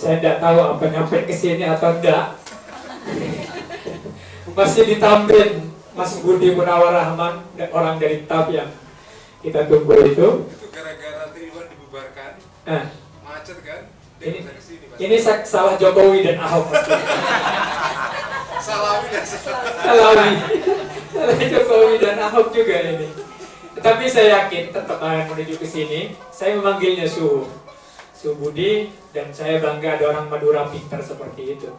Saya tidak tahu apa nyampe ke sini atau enggak. Masih ditambahin Mas Budi Munawar Rahman, orang dari TAP yang kita tunggu itu. Itu gara-gara Triwan dibubarkan, macet kan? Ini salah Jokowi dan Ahok. Salawi dan Salawi. Salah Jokowi dan Ahok juga ini. Tapi saya yakin tetap akan menuju ke sini. Saya memanggilnya Su Budi, dan saya bangga ada orang Madura pintar seperti itu.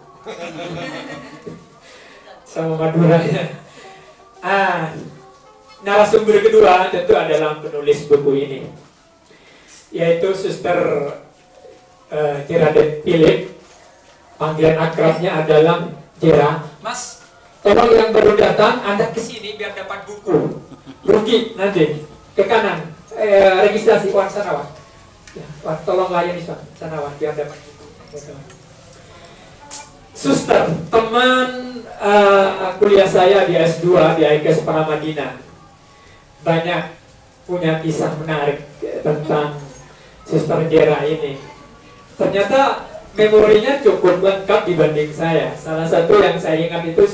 Sama Maduranya. Narasumber kedua tentu adalah penulis buku ini, yaitu Suster Jeradet Philip. Panggilan akrabnya adalah Jera. Mas, tolong yang baru datang Anda kesini biar dapat buku. Rugi nanti ke kanan. Registrasi Wan Sanawan. Ya, tolong layani Sanawan biar dapat buku. Suster, teman kuliah saya di S2 di IKES Paramadina, banyak punya kisah menarik tentang Suster Jera ini. Ternyata memorinya cukup lengkap dibanding saya. Salah satu yang saya ingat itu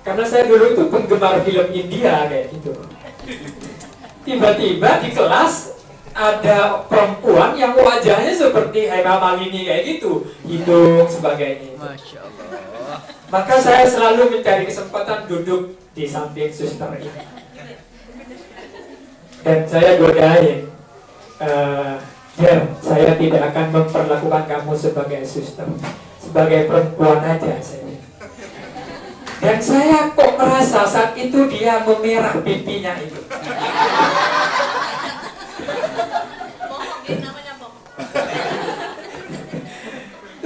karena saya dulu itu penggemar film India kayak gitu. Tiba-tiba di kelas ada perempuan yang wajahnya seperti Hema Malini kayak gitu, hidung sebagainya. Masya Allah. Maka saya selalu mencari kesempatan duduk di samping suster ini. Dan saya godain, Jer, saya tidak akan memperlakukan kamu sebagai suster, sebagai perempuan aja saya. Dan saya kok merasa saat itu dia memerah pipinya itu.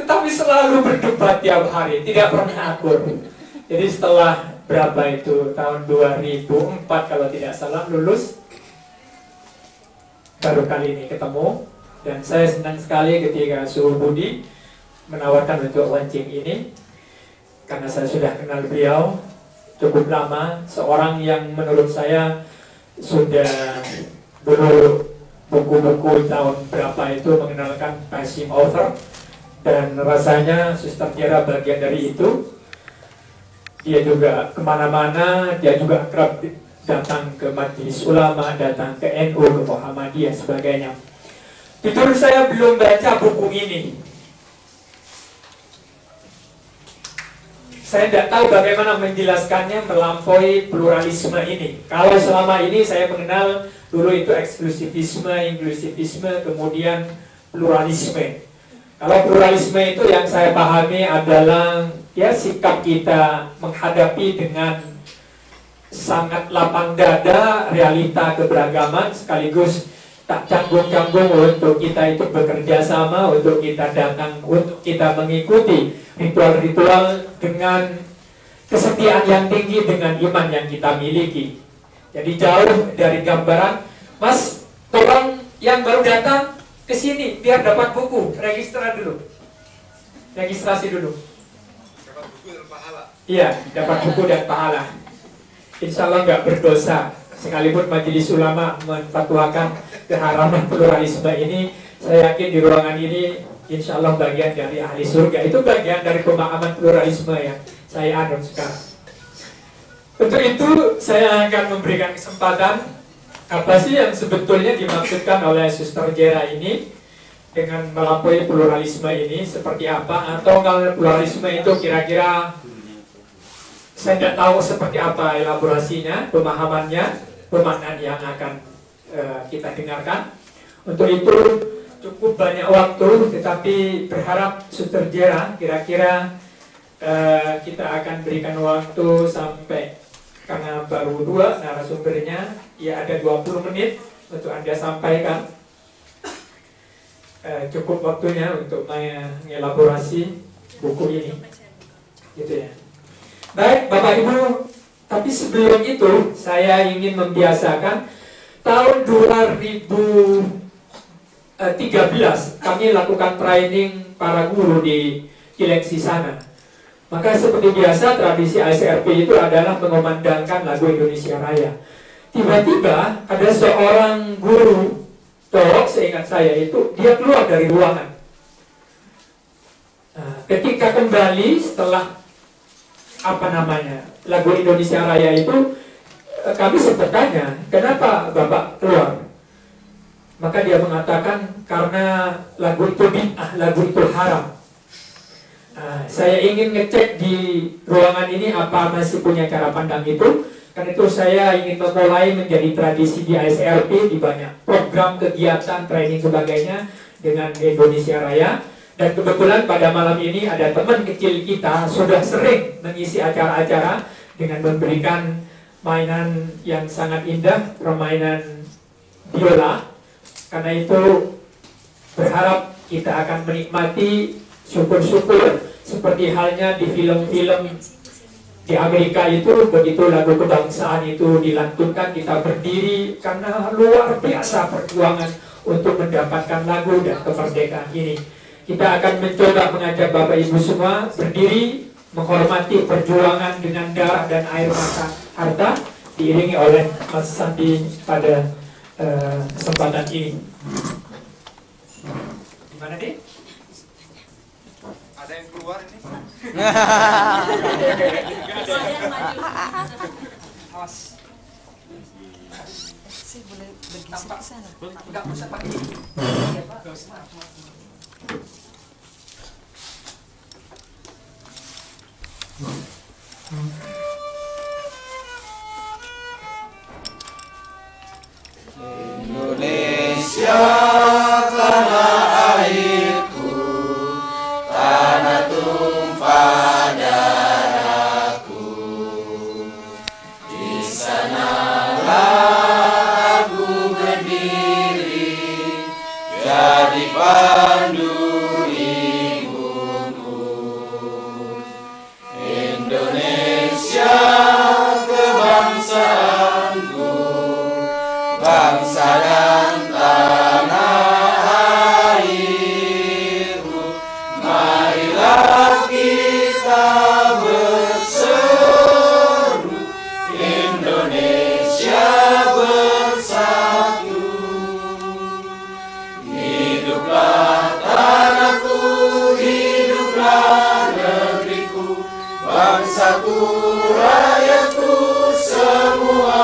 Tetapi selalu berdebat tiap hari, tidak pernah akur. Jadi setelah berapa itu, tahun 2004 kalau tidak salah lulus, baru kali ini ketemu. Dan saya senang sekali ketika Su Budi menawarkan untuk launching ini, karena saya sudah kenal beliau cukup lama. Seorang yang menurut saya sudah dulu buku-buku tahun berapa itu mengenalkan passing author, dan rasanya Suster Jera bagian dari itu. Dia juga kemana-mana, dia juga kerap datang ke Majelis Ulama, datang ke NU, ke Muhammadiyah, sebagainya. Jujur saya belum baca buku ini. Saya tidak tahu bagaimana menjelaskannya melampaui pluralisme ini. Kalau selama ini saya mengenal dulu itu eksklusivisme, inklusivisme, kemudian pluralisme. Kalau pluralisme itu yang saya pahami adalah ya sikap kita menghadapi dengan sangat lapang dada realita keberagaman, sekaligus tak canggung-canggung untuk kita itu bekerja sama, untuk kita datang, untuk kita mengikuti ritual-ritual dengan kesetiaan yang tinggi dengan iman yang kita miliki. Jadi jauh dari gambaran, Mas, tolong yang baru datang ke sini biar dapat buku, registrasi dulu. Dapat buku dan pahala. Iya, dapat buku dan pahala. Insya Allah nggak berdosa. Sekalipun Majelis Ulama menfatwakan keharaman pluralisme ini, saya yakin di ruangan ini insya Allah bagian dari ahli surga. Itu bagian dari pemahaman pluralisme yang saya anut sekarang. Untuk itu saya akan memberikan kesempatan, apa sih yang sebetulnya dimaksudkan oleh Suster Jera ini dengan melampaui pluralisme ini, seperti apa, atau kalau pluralisme itu kira-kira saya tidak tahu seperti apa elaborasinya, pemahamannya, pemaknaan yang akan kita dengarkan. Untuk itu cukup banyak waktu, tetapi berharap Suster Jera kira-kira kita akan berikan waktu sampai, karena baru 2 narasumbernya, ya ada 20 menit untuk Anda sampaikan. Cukup waktunya untuk mengelaborasi buku ini, gitu ya. Baik Bapak Ibu, tapi sebelum itu saya ingin membiasakan tahun 2013 kami lakukan training para guru di Cilengsi sana. Maka seperti biasa tradisi ASRP itu adalah mengumandangkan lagu Indonesia Raya. Tiba-tiba ada seorang guru cowok, seingat saya itu, dia keluar dari ruangan. ketika kembali setelah lagu Indonesia Raya itu, kami sempat tanya, kenapa Bapak keluar? Maka dia mengatakan karena lagu itu bid'ah, lagu itu haram. Saya ingin ngecek di ruangan ini apa masih punya cara pandang itu. Karena itu saya ingin memulai menjadi tradisi di ASRP, di banyak program, kegiatan, training sebagainya dengan Indonesia Raya. Dan kebetulan pada malam ini ada teman kecil kita sudah sering mengisi acara-acara dengan memberikan mainan yang sangat indah, permainan biola. Karena itu berharap kita akan menikmati, syukur-syukur seperti halnya di film-film di Amerika itu, begitu lagu kebangsaan itu dilantunkan, kita berdiri karena luar biasa perjuangan untuk mendapatkan lagu dan kemerdekaan ini. Kita akan mencoba mengajak Bapak Ibu semua berdiri, menghormati perjuangan dengan darah dan air mata harta, diiringi oleh Mas Sandi pada kesempatan ini. Gimana nih? Ada yang keluar ini? Awas. Saya boleh bergeser ke sana? Enggak usah pakai. Iya, Pak. Enggak usah. Indonesia tanah airku, tanah tumpah darahku. Di sanalah aku berdiri, jadi pandu ibuku. Indonesia kebangsaanku, bangsa dan tanah airku. Marilah kita berseru, Indonesia bersatu. Hiduplah tanahku, hiduplah negeriku, bangsaku, rakyatku semuanya.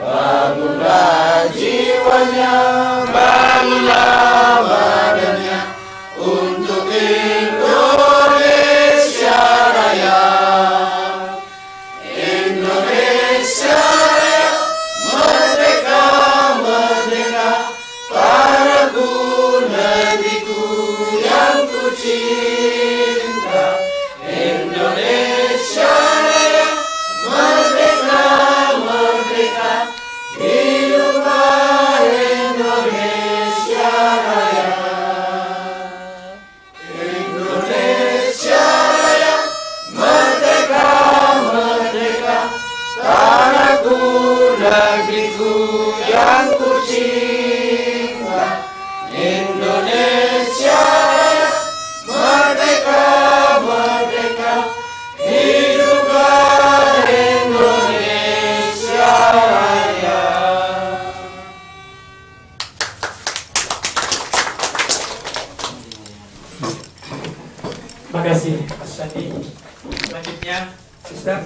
Bangunlah jiwanya, bangunlah badannya untuk Indonesia Raya. Indonesia Raya, merdeka, merdeka, tanahku, negeriku yang ku cinta. Indonesia Raya, merdeka, merdeka, hiduplah Indonesia Raya. Indonesia Raya, merdeka, merdeka, tanahku, negeriku yang ku cinta. Indonesia Raya, merdeka, merdeka, hiduplah Indonesia Raya. Terima kasih Mas Sandi. Selanjutnya, Sister,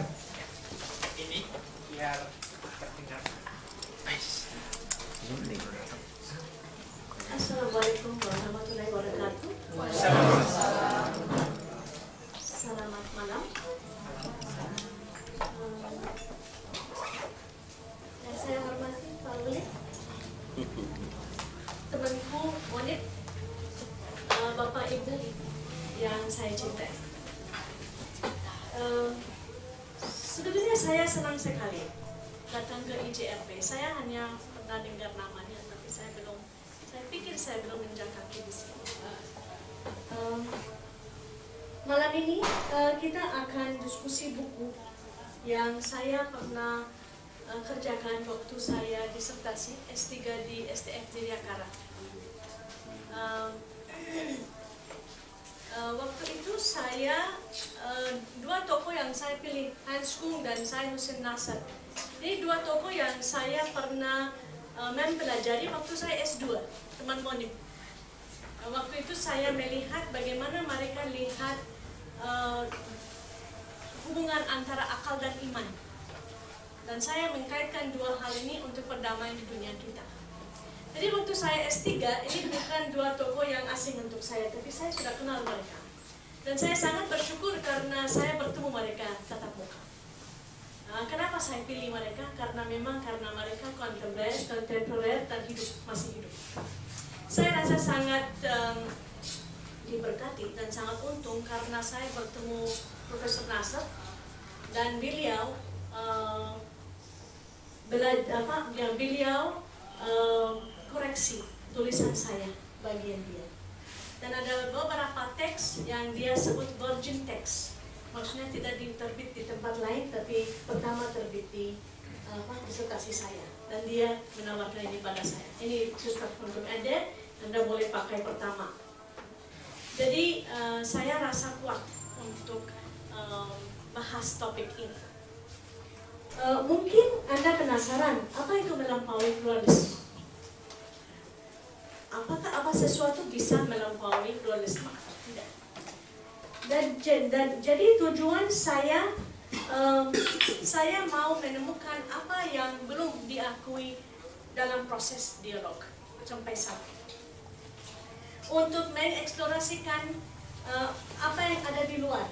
ini biar terdengar. Nice. Assalamualaikum warahmatullahi wabarakatuh. Selamat malam. Yang saya hormati Pak Uli, temanku Monit, Bapak Ibu yang saya cintai. Sebetulnya saya senang sekali datang ke IJRP. Saya hanya pernah dengar namanya, tapi saya pikir saya belum menginjak kaki di sini. Malam ini kita akan diskusi buku yang saya pernah kerjakan waktu saya disertasi S3 di STF Jakarta. Waktu itu saya dua tokoh yang saya pilih, Hans Kung dan Syed Hussein Nasr. Ini dua tokoh yang saya pernah mempelajari waktu saya S2, teman Monik. waktu itu saya melihat bagaimana mereka lihat hubungan antara akal dan iman. Dan saya mengkaitkan dua hal ini untuk perdamaian di dunia kita. Jadi waktu saya S3, ini bukan dua tokoh yang asing untuk saya, tapi saya sudah kenal mereka. Dan saya sangat bersyukur karena saya bertemu mereka tatap muka. Kenapa saya pilih mereka? Karena mereka kontemporer dan masih hidup. Saya rasa sangat diberkati dan sangat untung karena saya bertemu Profesor Nasr dan beliau koreksi tulisan saya bagian dia. Dan ada beberapa teks yang dia sebut virgin text. Maksudnya tidak diterbit di tempat lain, tapi pertama terbit di disertasi saya. Dan dia menawarkan ini pada saya. Ini suster untuk Ede, Anda boleh pakai pertama. Jadi saya rasa kuat untuk bahas topik ini. Mungkin Anda penasaran, apa itu melampaui pluralisme? Apakah sesuatu bisa melampaui pluralisme? Tidak. Dan jadi tujuan saya mau menemukan apa yang belum diakui dalam proses dialog sampai saat ini. Untuk mengeksplorasikan apa yang ada di luar.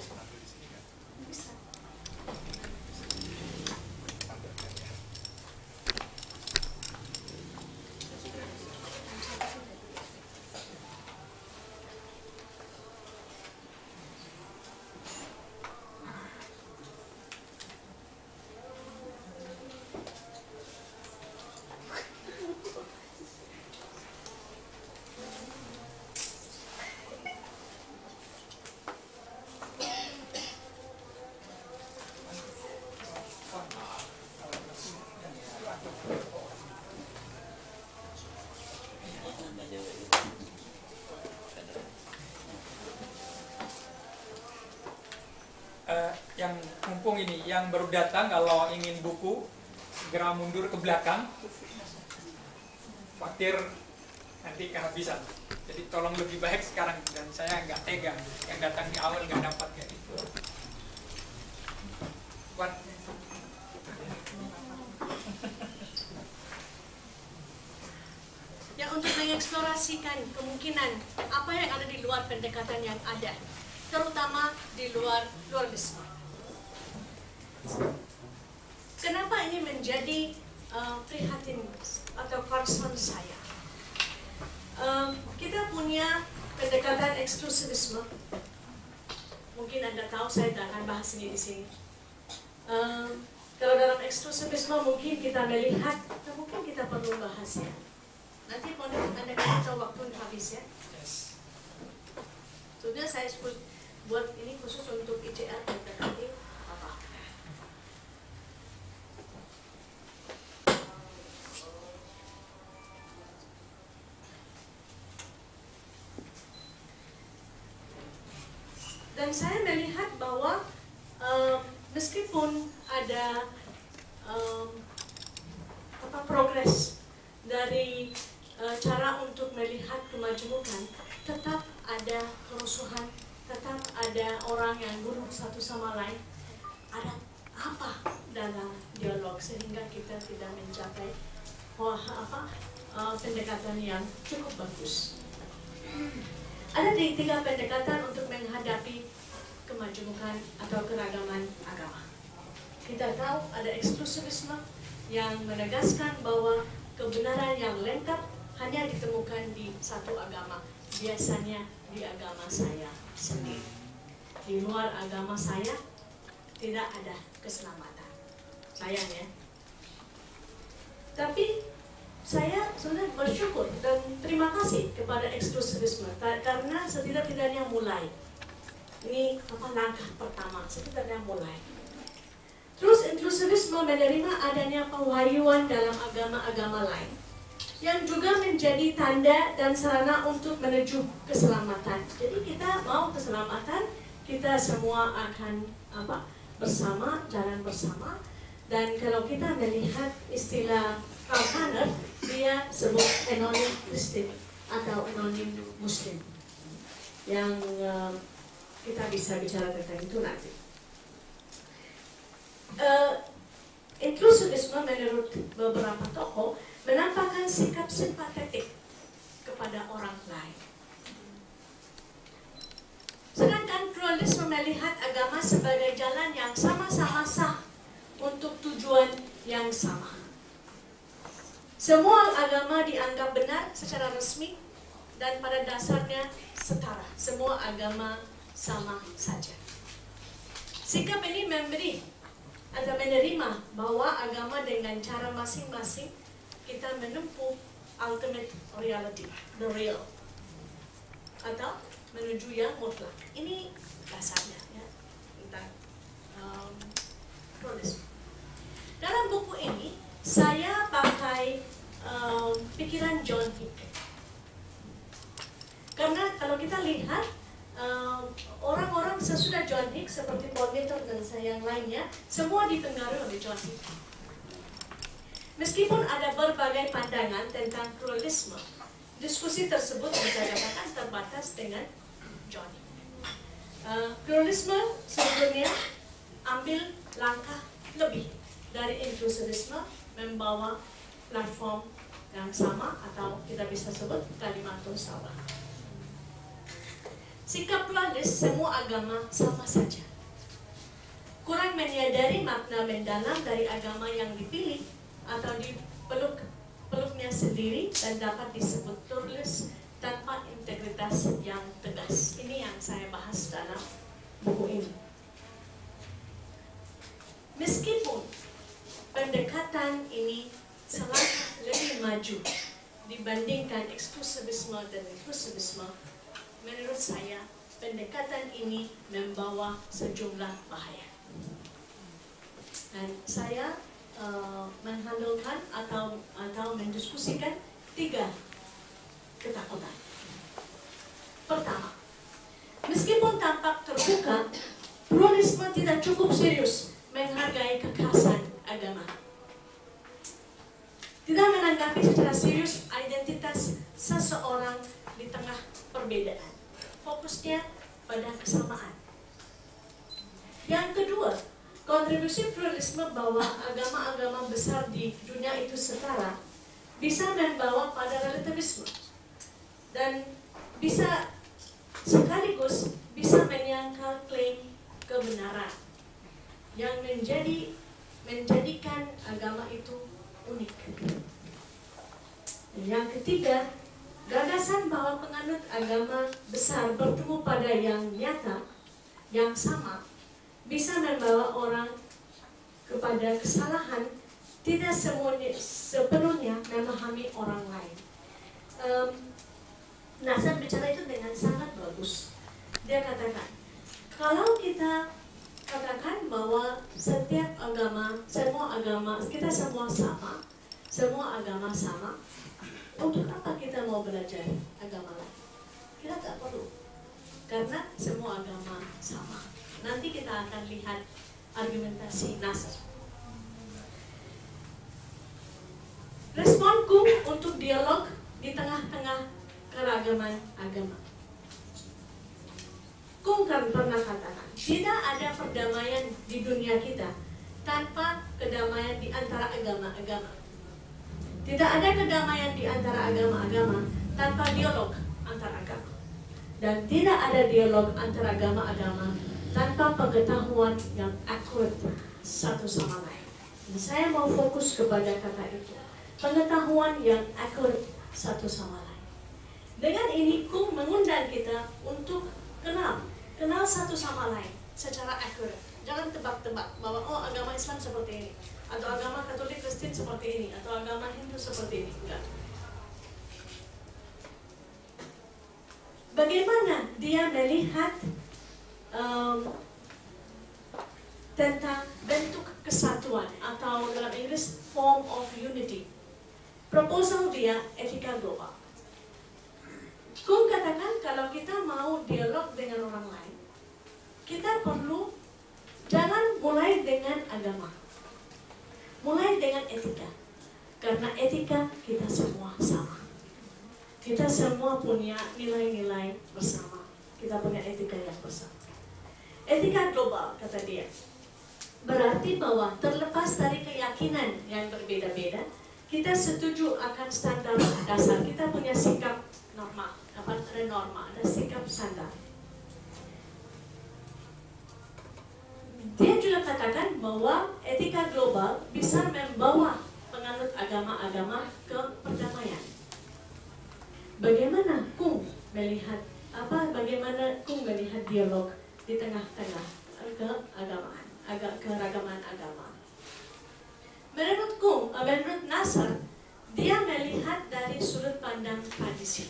Yang mumpung ini, yang baru datang kalau ingin buku segera mundur ke belakang, khawatir nanti kehabisan. Jadi tolong lebih baik sekarang, dan saya nggak tega yang datang di awal nggak dapat kayak gitu. Ya, untuk mengeksplorasikan kemungkinan apa yang ada di luar pendekatan yang ada, terutama di luar pluralisme. Kenapa ini menjadi prihatin atau concern saya? Kita punya pendekatan eksklusivisme. Mungkin Anda tahu, saya tidak akan bahas ini di sini. Kalau dalam eksklusivisme mungkin kita melihat, atau mungkin kita perlu bahas ya. Nanti mau Anda kasih tahu waktu habis ya. Sudah saya buat ini khusus untuk ICR dan nanti apa? Dan saya melihat bahwa meskipun ada progres dari cara untuk melihat kemajemukan, tetap ada kerusuhan, tetap ada orang yang bunuh satu sama lain. Ada apa dalam dialog sehingga kita tidak mencapai pendekatan yang cukup bagus. Ada tiga pendekatan untuk menghadapi kemajemukan atau keragaman agama. Kita tahu ada eksklusivisme yang menegaskan bahwa kebenaran yang lengkap hanya ditemukan di satu agama, biasanya di agama saya sendiri. Di luar agama saya tidak ada keselamatan. Sayang ya. Tapi saya sebenarnya bersyukur dan terima kasih kepada eksklusivisme karena setidak-tidaknya mulai. Ini langkah pertama, setidaknya mulai. Terus inklusivisme menerima adanya pewahyuan dalam agama-agama lain yang juga menjadi tanda dan sarana untuk menuju keselamatan. Jadi kita mau keselamatan, kita semua akan bersama, jalan bersama. Dan kalau kita melihat istilah Karl Rahner, dia sebut enonim Christi. atau non-Muslim. Yang kita bisa bicara tentang itu nanti. Inklusivisme menurut beberapa tokoh menampakkan sikap simpatetik kepada orang lain. Sedangkan pluralisme melihat agama sebagai jalan yang sama-sama sah untuk tujuan yang sama. Semua agama dianggap benar secara resmi dan pada dasarnya setara. Semua agama sama saja. Sikap ini memberi atau menerima bahwa agama dengan cara masing-masing kita menempuh ultimate reality, the real, atau menuju yang mutlak. Ini dasarnya ya, tentang pluralisme. Dalam buku ini saya pakai pikiran John Hick. Karena kalau kita lihat orang-orang sesudah John Hick seperti Paul Milton dan yang lainnya, semua dipengaruhi oleh John Hick. Meskipun ada berbagai pandangan tentang pluralisme, diskusi tersebut bisa dikatakan terbatas dengan John Hick. Pluralisme sebetulnya ambil langkah lebih dari inklusivisme, membawa platform yang sama atau kita bisa sebut kalimatun sawa. Sikap pluralis semua agama sama saja. Kurang menyadari makna mendalam dari agama yang dipilih atau dipeluknya sendiri dan dapat disebut pluralis tanpa integritas yang tegas. Ini yang saya bahas dalam buku ini. Meskipun pendekatan ini selangkah lebih maju dibandingkan eksklusivisme dan inklusivisme, menurut saya pendekatan ini membawa sejumlah bahaya. Dan saya menghandlekan atau mendiskusikan 3 ketakutan. Pertama, meskipun tampak terbuka, pluralisme tidak cukup serius menghargai kekhasan agama. Tidak menanggapi secara serius identitas seseorang di tengah perbedaan. Fokusnya pada kesamaan. Yang kedua, kontribusi pluralisme bahwa agama-agama besar di dunia itu setara bisa membawa pada relativisme dan bisa sekaligus bisa menyangkal klaim kebenaran yang menjadikan agama itu unik. Yang ketiga, gagasan bahwa penganut agama besar bertemu pada yang nyata, yang sama, bisa membawa orang kepada kesalahan, tidak sepenuhnya memahami orang lain. Nasr bicara itu dengan sangat bagus. Dia katakan, kalau kita katakan bahwa setiap agama, semua agama, kita semua sama, semua agama sama, untuk apa kita mau belajar agama lain? Kita tak perlu, karena semua agama sama. Nanti kita akan lihat argumentasi Nasr. Responku untuk dialog di tengah-tengah keragaman agama. Kung kan pernah katakan, tidak ada perdamaian di dunia kita tanpa kedamaian di antara agama-agama. Tidak ada kedamaian di antara agama-agama tanpa dialog antar agama. Dan tidak ada dialog antara agama-agama tanpa pengetahuan yang akurat satu sama lain. Dan saya mau fokus kepada kata itu, pengetahuan yang akurat satu sama lain. Dengan ini Kung mengundang kita untuk kenal satu sama lain secara akurat. Jangan tebak-tebak bahwa oh agama Islam seperti ini, atau agama Katolik Kristen seperti ini, atau agama Hindu seperti ini. Enggak. Bagaimana dia melihat tentang bentuk kesatuan atau dalam Inggris form of unity. Proposal dia etika global. Kung katakan kalau kita mau dialog dengan orang lain, kita perlu jangan mulai dengan agama, mulai dengan etika, karena etika kita semua sama. Kita semua punya nilai-nilai bersama. Kita punya etika yang bersama. Etika global, kata dia, berarti bahwa terlepas dari keyakinan yang berbeda-beda, kita setuju akan standar dasar. Kita punya sikap norma, ada norma, ada sikap standar. Dia juga katakan bahwa etika global bisa membawa penganut agama-agama ke perdamaian. Bagaimana Kung melihat dialog di tengah-tengah keragaman agama? Menurut Nasr, dia melihat dari sudut pandang tradisi.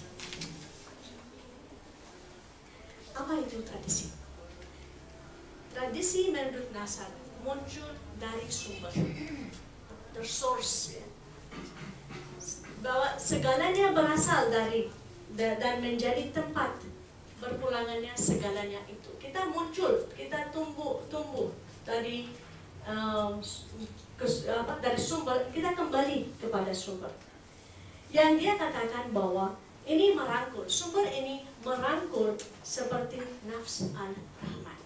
Apa itu tradisi? Tradisi menurut Nasr muncul dari sumber, the source, ya. Bahwa segalanya berasal dari dan menjadi tempat berpulangannya segalanya itu. Kita muncul, kita tumbuh dari dari sumber, kita kembali kepada sumber. Yang dia katakan bahwa ini merangkul, sumber ini merangkul seperti nafs al-Rahman,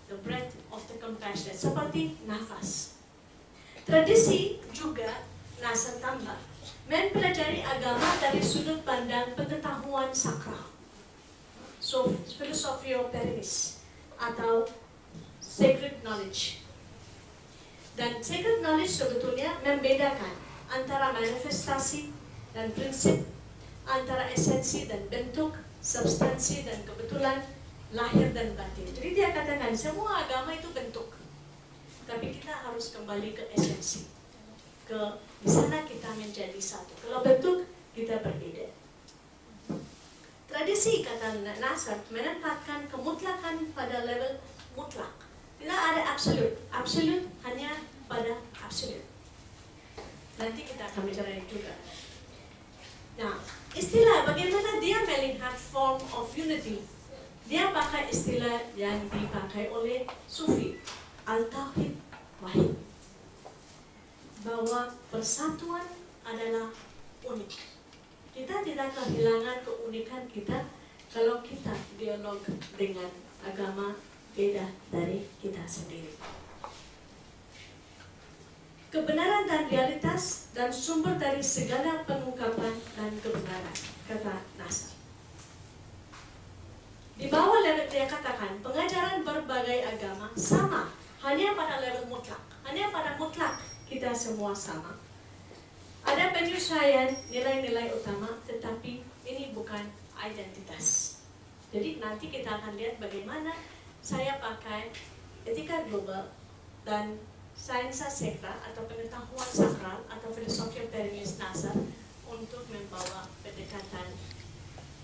the breath of the compassion, seperti nafas. Tradisi juga Nasr tambah mempelajari agama dari sudut pandang pengetahuan sakral, so Philosophia Perennis atau sacred knowledge. Dan sacred knowledge sebetulnya membedakan antara manifestasi dan prinsip, antara esensi dan bentuk, substansi dan kebetulan, lahir dan batin. Jadi dia katakan semua agama itu bentuk, tapi kita harus kembali ke esensi. Di sana kita menjadi satu. Kalau bentuk, kita berbeda. Tradisi, kata Nasr, menempatkan kemutlakan pada level mutlak. Tidak ada absolut. Absolut hanya pada absolut. Nanti kita akan bicara juga. Nah, istilah bagaimana dia melihat form of unity. Dia pakai istilah yang dipakai oleh Sufi, al-tauhid wahid. Bahwa persatuan adalah unik. Kita tidak kehilangan keunikan kita kalau kita dialog dengan agama beda dari kita sendiri. Kebenaran dan realitas dan sumber dari segala pengungkapan dan kebenaran, kata Nasr. Di bawah level dia katakan pengajaran berbagai agama sama, hanya pada level mutlak, hanya pada mutlak. Kita semua sama. Ada penyesuaian nilai-nilai utama, tetapi ini bukan identitas. Jadi nanti kita akan lihat bagaimana saya pakai etika global dan sainsa sekra atau pengetahuan sakral atau Philosophia Perennis Nasr untuk membawa pendekatan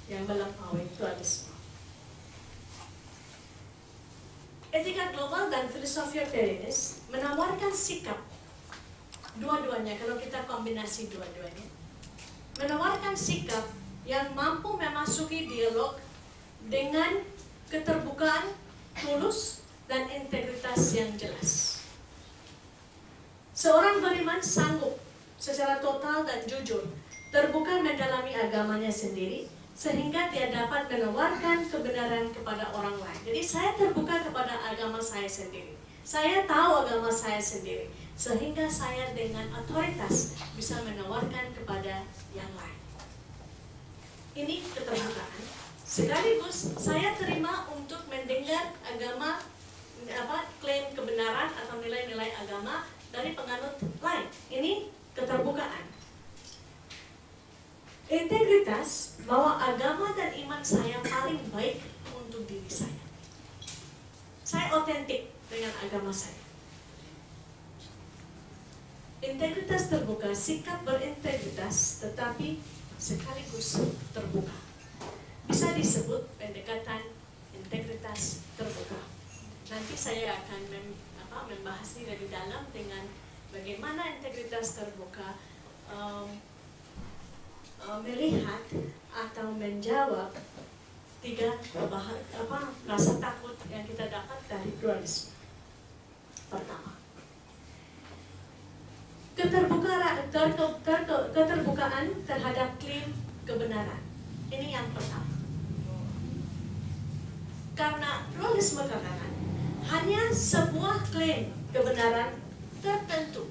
yang melampaui dualisme. Etika global dan Philosophia Perennis menawarkan sikap dua-duanya, kalau kita kombinasi dua-duanya, menawarkan sikap yang mampu memasuki dialog dengan keterbukaan, tulus, dan integritas yang jelas. Seorang beriman sanggup secara total dan jujur terbuka mendalami agamanya sendiri, sehingga dia dapat menawarkan kebenaran kepada orang lain. Jadi saya terbuka kepada agama saya sendiri. Saya tahu agama saya sendiri, sehingga saya dengan otoritas bisa menawarkan kepada yang lain. Ini keterbukaan. Sekaligus saya terima untuk mendengar agama, klaim kebenaran atau nilai-nilai agama dari penganut lain. Ini keterbukaan. Integritas, bahwa agama dan iman saya paling baik untuk diri saya. Saya otentik dengan agama saya. Integritas terbuka, sikap berintegritas tetapi sekaligus terbuka. Bisa disebut pendekatan integritas terbuka. Nanti saya akan membahasnya lebih dalam dengan bagaimana integritas terbuka melihat atau menjawab tiga rasa takut yang kita dapat dari dualisme. Pertama, keterbukaan terhadap klaim kebenaran. Ini yang pertama. Karena pluralisme katakan hanya sebuah klaim kebenaran tertentu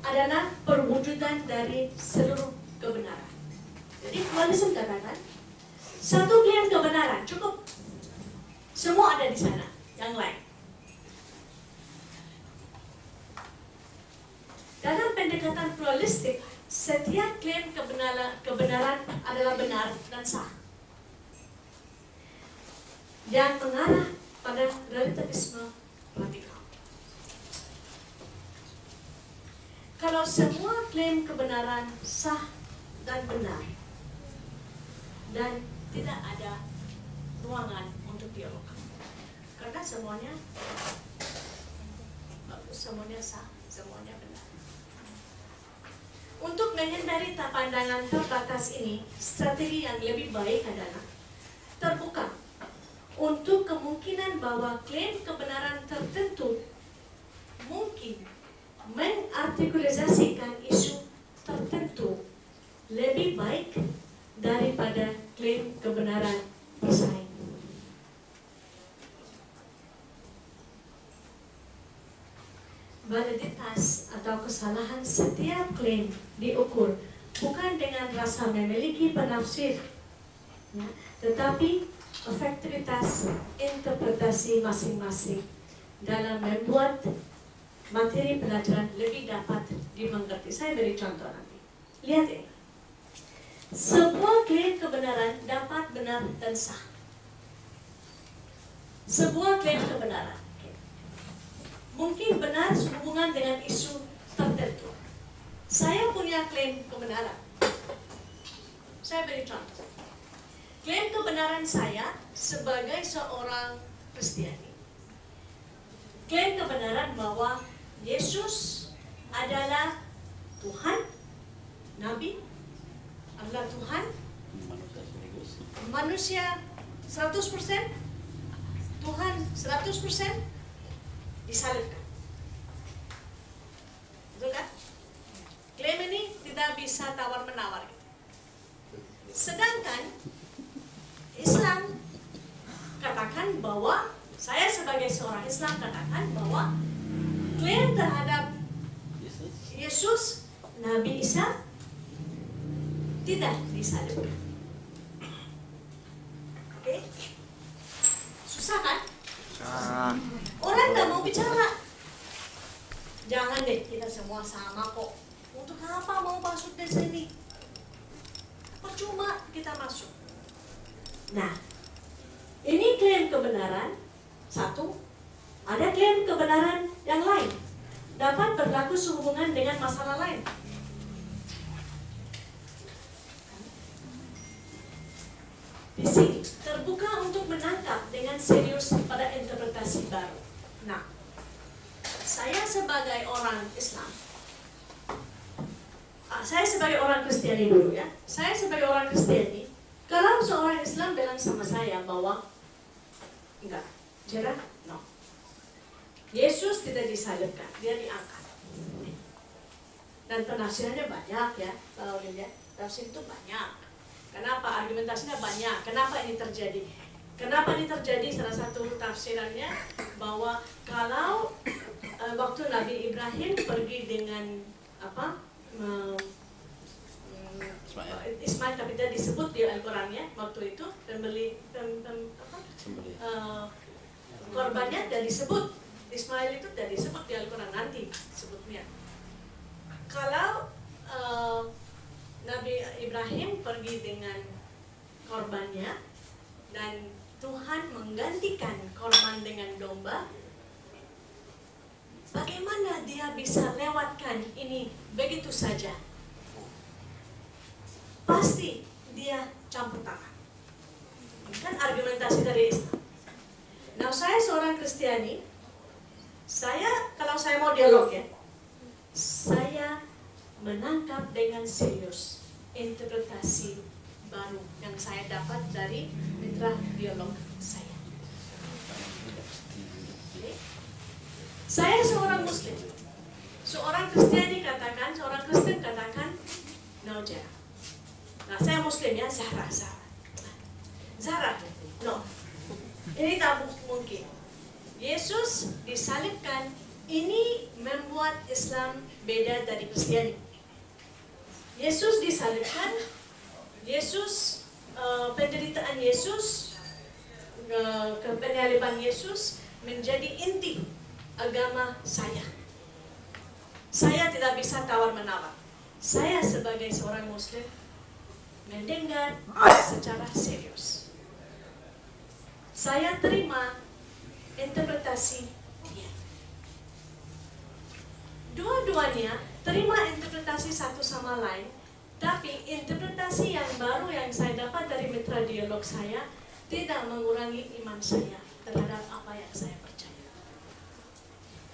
adalah perwujudan dari seluruh kebenaran. Jadi pluralisme katakan satu klaim kebenaran cukup, semua ada di sana, yang lain. Dalam pendekatan pluralistik, setiap klaim kebenaran adalah benar dan sah, yang mengarah pada relativisme radikal. Kalau semua klaim kebenaran sah dan benar, dan tidak ada ruangan untuk dialog, karena semuanya bagus, semuanya sah, semuanya benar. Untuk menghindari pandangan terbatas ini, strategi yang lebih baik adalah terbuka untuk kemungkinan bahwa klaim kebenaran tertentu mungkin mengartikulisasikan isu tertentu lebih baik daripada klaim kebenaran bersaing. Validitas atau kesalahan setiap klaim diukur bukan dengan rasa memiliki penafsir, ya, tetapi efektivitas interpretasi masing-masing dalam membuat materi pelajaran lebih dapat dimengerti. Saya beri contoh nanti. Lihat ini. Sebuah klaim kebenaran dapat benar dan sah. Sebuah klaim kebenaran mungkin benar sehubungan dengan isu tertentu. Saya punya klaim kebenaran. Saya beri contoh. Klaim kebenaran saya sebagai seorang Kristiani. Klaim kebenaran bahwa Yesus adalah Tuhan, Nabi, adalah Tuhan, manusia 100%, Tuhan 100%, disalibkan. Betul kan? Klaim ini tidak bisa tawar-menawar. Sedangkan Islam katakan bahwa, saya sebagai seorang Islam katakan bahwa klaim terhadap Yesus, Nabi Isa, tidak disalibkan. Oke? Susah kan? Orang nggak mau bicara. Jangan deh, kita semua sama kok. Untuk apa mau masuk di sini? Percuma kita masuk. Nah, ini klaim kebenaran satu. Ada klaim kebenaran yang lain dapat berlaku sehubungan dengan masalah lain. Di sini terbuka untuk menangkap dengan serius pada interpretasi baru. Nah, saya sebagai orang Islam, saya sebagai orang Kristiani dulu ya. Saya sebagai orang Kristiani, kalau seorang Islam bilang sama saya bahwa enggak, Jera, no, Yesus tidak disalibkan, dia diangkat. Dan penafsirannya banyak ya, kalau lihat tafsir itu banyak. Kenapa? Argumentasinya banyak. Kenapa ini terjadi? Kenapa ini terjadi? Salah satu tafsirannya bahwa kalau waktu Nabi Ibrahim pergi dengan Ismail, tapi tidak disebut di Al-Qurannya waktu itu, korbannya tidak disebut. Ismail itu tidak disebut di Al-Quran, nanti sebutnya. Kalau Nabi Ibrahim pergi dengan korbannya dan Tuhan menggantikan korban dengan domba, bagaimana dia bisa lewatkan ini begitu saja? Pasti dia campur tangan. Kan argumentasi dari Islam. Nah, saya seorang Kristiani, kalau saya mau dialog ya, saya menangkap dengan serius interpretasi baru yang saya dapat dari mitra dialog saya. Okay. Saya seorang Muslim, seorang Kristiani katakan, seorang Kristen katakan, no, Jera. Zarah. No. Ini tak mungkin. Yesus disalibkan, ini membuat Islam beda dari Kristiani. Yesus disalibkan, Yesus, penderitaan Yesus, penyaliban Yesus menjadi inti agama saya. Saya tidak bisa tawar-menawar. Saya sebagai seorang Muslim mendengar secara serius. Saya terima interpretasi dia. Dua-duanya terima interpretasi satu sama lain, tapi interpretasi yang baru yang saya dapat dari mitra dialog saya tidak mengurangi iman saya terhadap apa yang saya percaya.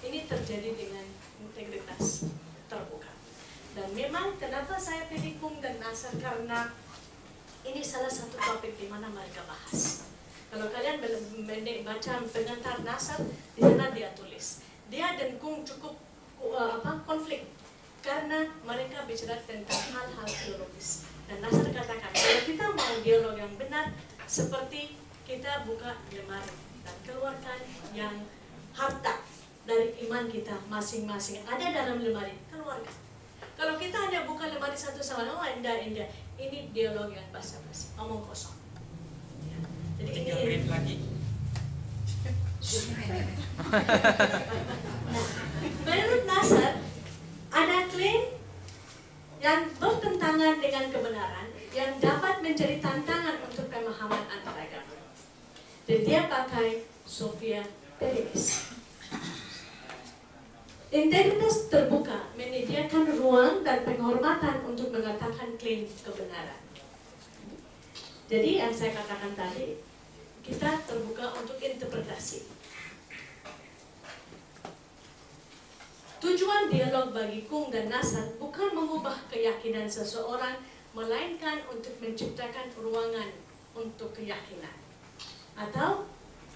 Ini terjadi dengan integritas terbuka. Dan memang kenapa saya pilih Kung dan Nasr, karena ini salah satu topik di mana mereka bahas. Kalau kalian baca pengantar Nasr, di sana dia tulis, dia dan Kung cukup konflik karena mereka bicara tentang hal-hal teologis. Dan Nasr katakan, kalau kita mau dialog yang benar, seperti kita buka lemari dan keluarkan yang harta dari iman kita masing-masing ada dalam lemari, keluarkan. Kalau kita hanya buka lemari satu sama lain, oh indah, ini dialog yang basa-basi, omong kosong. Ya. Jadi 3 menit lagi. Nah, menurut Nasr, ada klaim yang bertentangan dengan kebenaran yang dapat menjadi tantangan untuk pemahaman antaragama. Dan dia pakai Sophia Perinis. Integritas terbuka menyediakan ruang dan penghormatan untuk mengatakan klaim kebenaran. Jadi yang saya katakan tadi, kita terbuka untuk interpretasi. Tujuan dialog bagi Kung dan Nasr bukan mengubah keyakinan seseorang, melainkan untuk menciptakan ruangan untuk keyakinan. Atau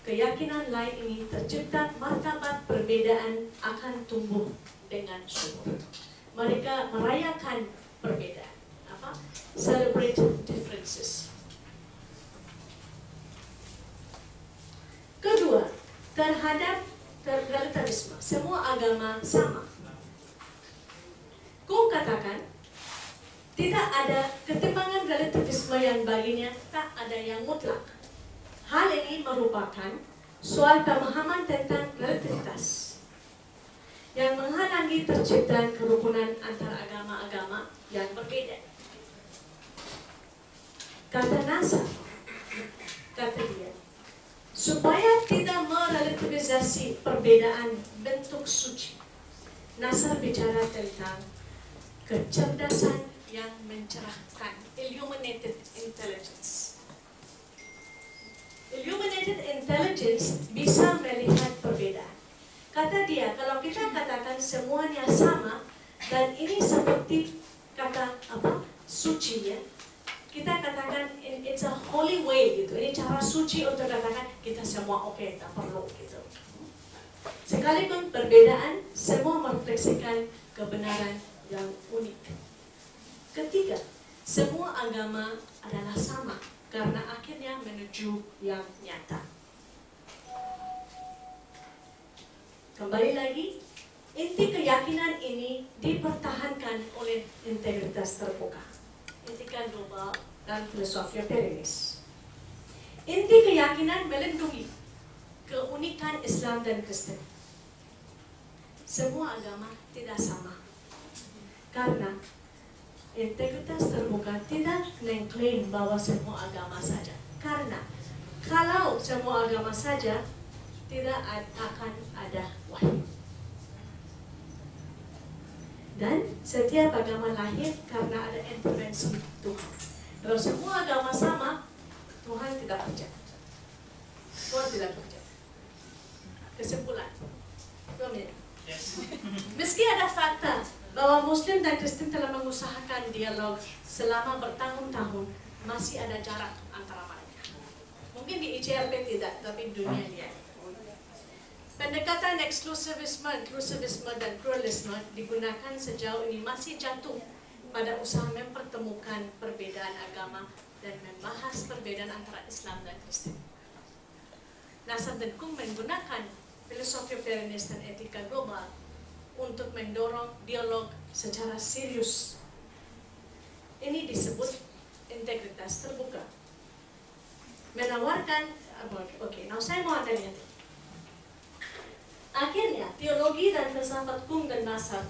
keyakinan lain ini tercipta, martabat perbedaan akan tumbuh dengan subur. Mereka merayakan perbedaan. Celebrate differences. Kedua, terhadap relativisme, semua agama sama. Kung katakan, tidak ada ketimpangan relativisme yang baginya tak ada yang mutlak. Hal ini merupakan soal pemahaman tentang relativitas yang menghalangi terciptaan kerukunan antara agama-agama yang berbeda. Kata Nasr, kata dia, supaya tidak merelativisasi perbedaan bentuk suci, Nasr bicara tentang kecerdasan yang mencerahkan, illuminated intelligence. Illuminated intelligence bisa melihat perbedaan. Kata dia, kalau kita katakan semuanya sama, dan ini seperti kata suci ya, kita katakan it's a holy way gitu. Ini cara suci untuk katakan kita semua oke, tak perlu gitu. Sekalipun perbedaan, semua merefleksikan kebenaran yang unik. Ketiga, semua agama adalah sama karena akhirnya menuju yang nyata. Kembali lagi, inti keyakinan ini dipertahankan oleh integritas terbuka, etika global, dan filosofi Perinis. Inti keyakinan melindungi keunikan Islam dan Kristen. Semua agama tidak sama, karena integritas terbuka tidak mengklaim bahwa semua agama saja. Karena kalau semua agama saja, tidak akan ada wahyu. Dan setiap agama lahir karena ada intervensi Tuhan. Kalau semua agama sama, Tuhan tidak kerja. Tuhan tidak kerja. Kesimpulan, 2 menit. Meski ada fakta bahwa Muslim dan Kristen telah mengusahakan dialog selama bertahun-tahun, masih ada jarak antara mereka. Mungkin di ICRP tidak, tapi dunia lihat. Pendekatan eksklusivisme, inklusivisme, dan pluralisme digunakan sejauh ini masih jatuh pada usaha mempertemukan perbedaan agama dan membahas perbedaan antara Islam dan Kristen. Nasar dan Kung menggunakan filosofi fairness dan etika global untuk mendorong dialog secara serius. Ini disebut integritas terbuka. Menawarkan, now saya mau Anda lihat. Akhirnya, teologi dan filsafat Kung dan Nasar,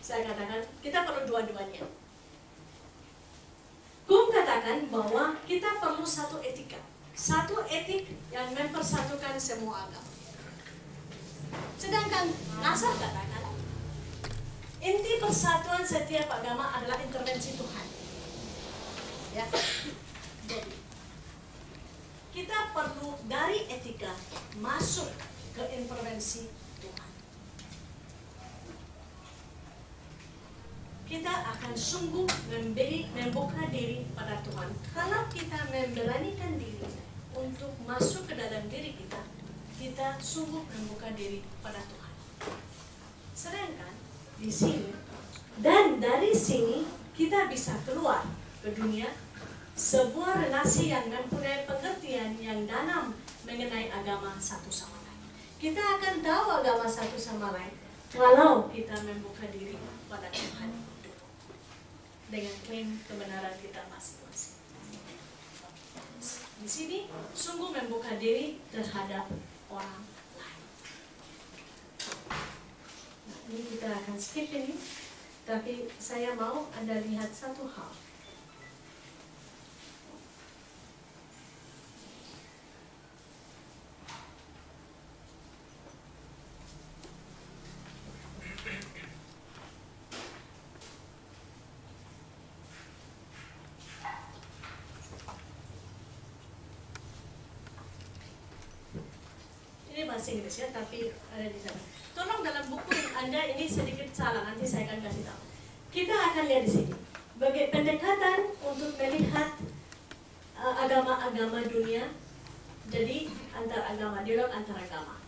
saya katakan, kita perlu dua-duanya. Kung katakan bahwa kita perlu satu etika. Satu etik yang mempersatukan semua agama. Sedangkan Nasar katakan, inti persatuan setiap agama adalah intervensi Tuhan. Ya. Jadi, kita perlu dari etika masuk ke intervensi Tuhan. Kita akan sungguh membuka diri pada Tuhan. Kalau kita memberanikan diri untuk masuk ke dalam diri kita, kita sungguh membuka diri pada Tuhan. Sedangkan di sini dan dari sini kita bisa keluar ke dunia, sebuah relasi yang mempunyai pengertian yang dalam mengenai agama satu sama lain. Kita akan tahu agama satu sama lain walau kita membuka diri pada Tuhan dengan klaim kebenaran kita masing-masing. Di sini sungguh membuka diri terhadap orang lain. Nah, ini kita akan skip ini, tapi saya mau Anda lihat satu hal. Ini bahasa Inggris ya, tapi ada di sana. Tolong dalam buku Anda ini sedikit salah, nanti saya akan kasih tahu. Kita akan lihat di sini bagi pendekatan untuk melihat agama-agama dunia. Jadi antar agama, dialog antar agama.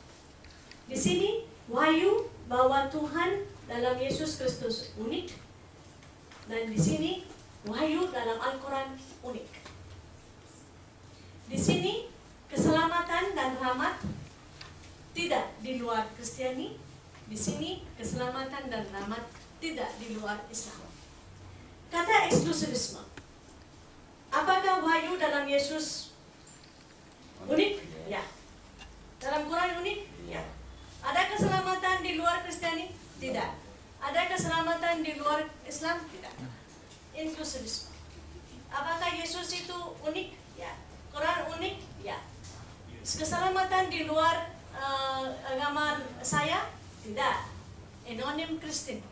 Di sini wahyu bahwa Tuhan dalam Yesus Kristus unik, dan di sini wahyu dalam Al-Quran unik. Di sini keselamatan dan rahmat tidak di luar Kristiani. Di sini keselamatan dan rahmat tidak di luar Islam. Kata eksklusivisme. Apakah wahyu dalam Yesus unik? Ya. Dalam Quran unik? Ya. Ada keselamatan di luar Kristiani? Tidak. Ada keselamatan di luar Islam? Tidak. Inklusivisme. Apakah Yesus itu unik? Ya. Quran unik? Ya. Keselamatan di luar agama saya? Tidak. Anonim Kristen.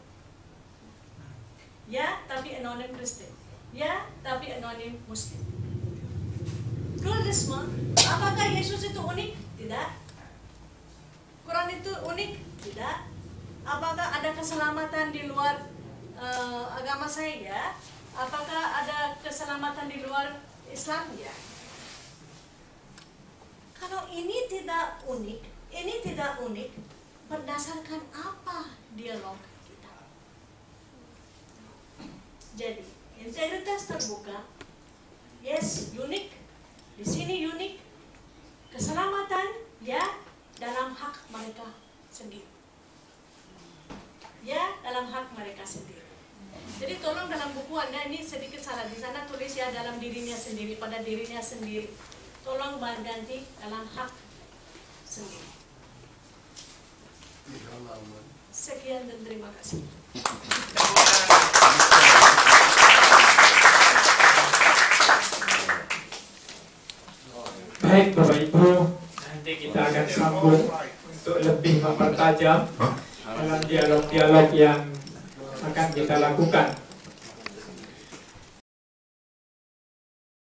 Ya, tapi anonim Kristen. Ya, tapi anonim Muslim. Pluralisme. Apakah Yesus itu unik? Tidak. Quran itu unik? Tidak. Apakah ada keselamatan di luar agama saya? Ya. Apakah ada keselamatan di luar Islam? Ya. Kalau ini tidak unik, berdasarkan apa dialog kita? Jadi, integritas terbuka, yes, unik, di sini unik, keselamatan, ya, dalam hak mereka sendiri. Ya, dalam hak mereka sendiri. Jadi tolong dalam buku Anda ini sedikit salah, di sana tulis ya dalam dirinya sendiri, pada dirinya sendiri. Tolong ganti dalam hak sendiri. Sekian dan terima kasih. Baik Bapak Ibu, nanti kita akan sambung untuk lebih mempertajam dalam dialog-dialog yang akan kita lakukan.